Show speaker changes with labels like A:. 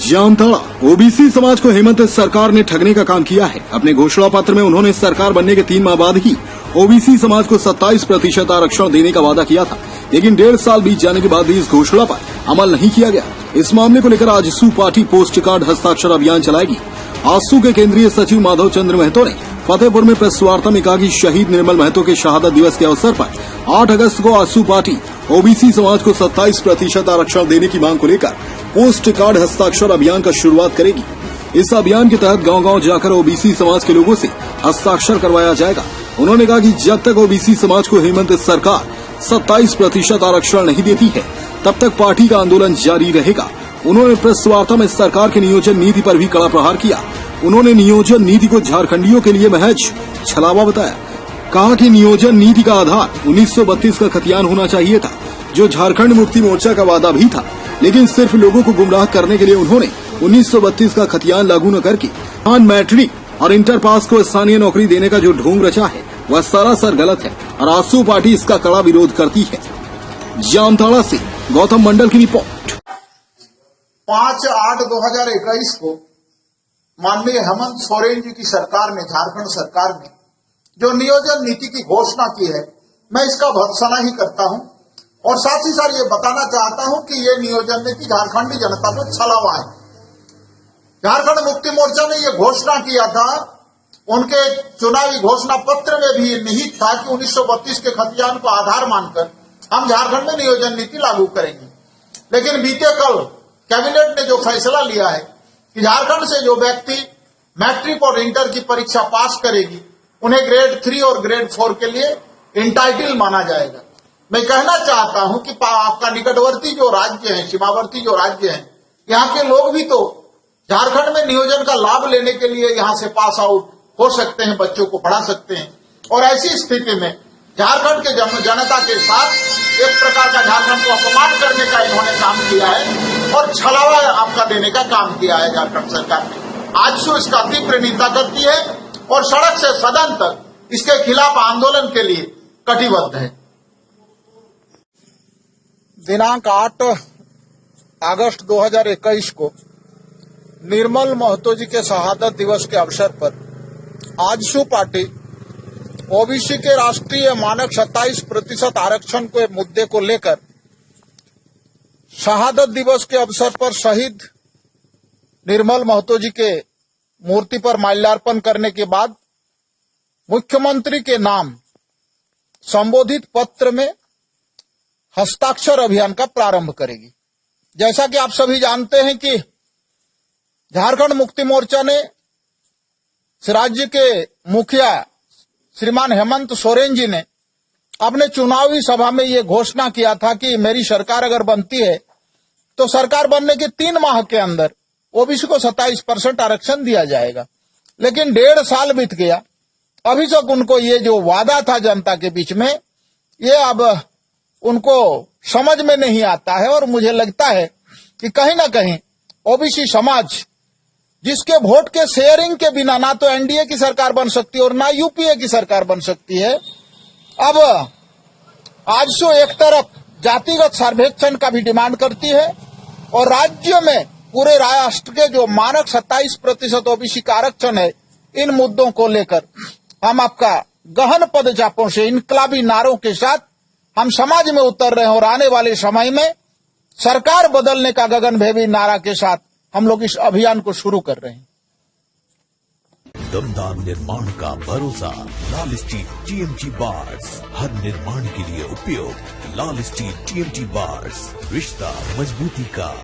A: Jamtara OBC समाज को हेमंत सरकार ने ठगने का काम किया है। अपने घोषणा पत्र में उन्होंने सरकार बनने के 3 माह बाद ही ओबीसी समाज को 27% आरक्षण देने का वादा किया था, लेकिन 1.5 साल बीत जाने के बाद भी इस घोषणा पर अमल नहीं किया गया। इस मामले को लेकर आजसू पार्टी पोस्ट कार्ड हस्ताक्षर अभियान चलाएगी। आजसू के केंद्रीय सचिव माधव चंद्र महतो ने फतेहपुर में प्रेस वार्ता में कहा कि शहीद निर्मल महतो के शहादत दिवस के अवसर पर 8 अगस्त को आजसू पार्टी ओबीसी समाज को 27% आरक्षण देने की मांग को लेकर पोस्ट कार्ड हस्ताक्षर अभियान का शुरुआत करेगी। इस अभियान के तहत गांव-गांव जाकर ओबीसी समाज के लोगों से हस्ताक्षर करवाया जाएगा। उन्होंने कहा कि जब तक ओबीसी समाज को हेमंत सरकार 27% आरक्षण नहीं देती है, तब तक पार्टी का आंदोलन जारी रहेगा। उन्होंने प्रेस वार्ता में सरकार की नियोजन नीति पर भी कड़ा प्रहार किया। उन्होंने नियोजन नीति को झारखंडियों के लिए महज छलावा बताया। कहा कि नियोजन नीति का आधार 1932 का खतियान होना चाहिए था, जो झारखंड मुक्ति मोर्चा का वादा भी था, लेकिन सिर्फ लोगों को गुमराह करने के लिए उन्होंने 1932 का खतियान लागू न करके मैट्रिक और इंटर पास को स्थानीय नौकरी देने का जो ढोंग रचा है, वह सरासर गलत है और आजसू पार्टी इसका कड़ा विरोध करती है। जामताड़ा से गौतम मंडल की रिपोर्ट।
B: 5/8/2021 को माननीय हेमंत सोरेन जी की सरकार ने, झारखंड सरकार ने जो नियोजन नीति की घोषणा की है, मैं इसका भर्त्सना ही करता हूं और साथ ही साथ ये बताना चाहता हूं कि ये नियोजन नीति झारखंडी जनता को छलावा है। झारखंड मुक्ति मोर्चा ने ये घोषणा किया था, उनके चुनावी घोषणा पत्र में भी निहित था कि 1932 के खतियान को आधार मानकर हम झारखंड में नियोजन नीति लागू करेंगे। लेकिन बीते कल कैबिनेट ने जो फैसला लिया है कि झारखंड से जो व्यक्ति मैट्रिक और इंटर की परीक्षा पास करेगी, उन्हें ग्रेड 3 और ग्रेड 4 के लिए इंटाइटल माना जाएगा। मैं कहना चाहता हूं कि आपका निकटवर्ती जो राज्य है, सीमावर्ती जो राज्य है, यहाँ के लोग भी तो झारखंड में नियोजन का लाभ लेने के लिए यहाँ से पास आउट हो सकते हैं, बच्चों को पढ़ा सकते हैं। और ऐसी स्थिति में झारखंड के जनता के साथ एक प्रकार का झारखंड को अपमान करने का इन्होंने काम किया है और छलावा आपका देने का काम किया है झारखंड सरकार ने। आजसू इसका तीव्र निंदा करती है और सड़क से सदन तक इसके खिलाफ आंदोलन के लिए कटिबद्ध है। दिनांक 8 अगस्त 2021 को निर्मल महतो जी के शहादत दिवस के अवसर पर आजसू पार्टी ओबीसी के राष्ट्रीय मानक 27% आरक्षण के मुद्दे को लेकर शहादत दिवस के अवसर पर शहीद निर्मल महतो जी के मूर्ति पर माल्यार्पण करने के बाद मुख्यमंत्री के नाम संबोधित पत्र में हस्ताक्षर अभियान का प्रारंभ करेगी। जैसा कि आप सभी जानते हैं कि झारखंड मुक्ति मोर्चा ने राज्य के मुखिया श्रीमान हेमंत सोरेन जी ने अपने चुनावी सभा में ये घोषणा किया था कि मेरी सरकार अगर बनती है तो सरकार बनने के 3 माह के अंदर ओबीसी को 27% आरक्षण दिया जाएगा। लेकिन 1.5 साल बीत गया, अभी तक उनको ये जो वादा था जनता के बीच में, ये अब उनको समझ में नहीं आता है। और मुझे लगता है कि कहीं ना कहीं ओबीसी समाज, जिसके वोट के शेयरिंग के बिना ना तो एनडीए की सरकार बन सकती है और ना यूपीए की सरकार बन सकती है, अब आजसू एक तरफ जातिगत सर्वेक्षण का भी डिमांड करती है और राज्य में पूरे राष्ट्र के जो मानक 27% ओबीसी का आरक्षण है, इन मुद्दों को लेकर हम आपका गहन पदचापों से, इनकलाबी नारों के साथ हम समाज में उतर रहे हैं और आने वाले समय में सरकार बदलने का गगनभेदी नारा के साथ हम लोग इस अभियान को शुरू कर रहे हैं।
C: दमदार निर्माण का भरोसा लाल स्टील टीएमटी बार्स, हर निर्माण के लिए उपयोग लाल स्टील टीएमटी बार्स, रिश्ता मजबूती का।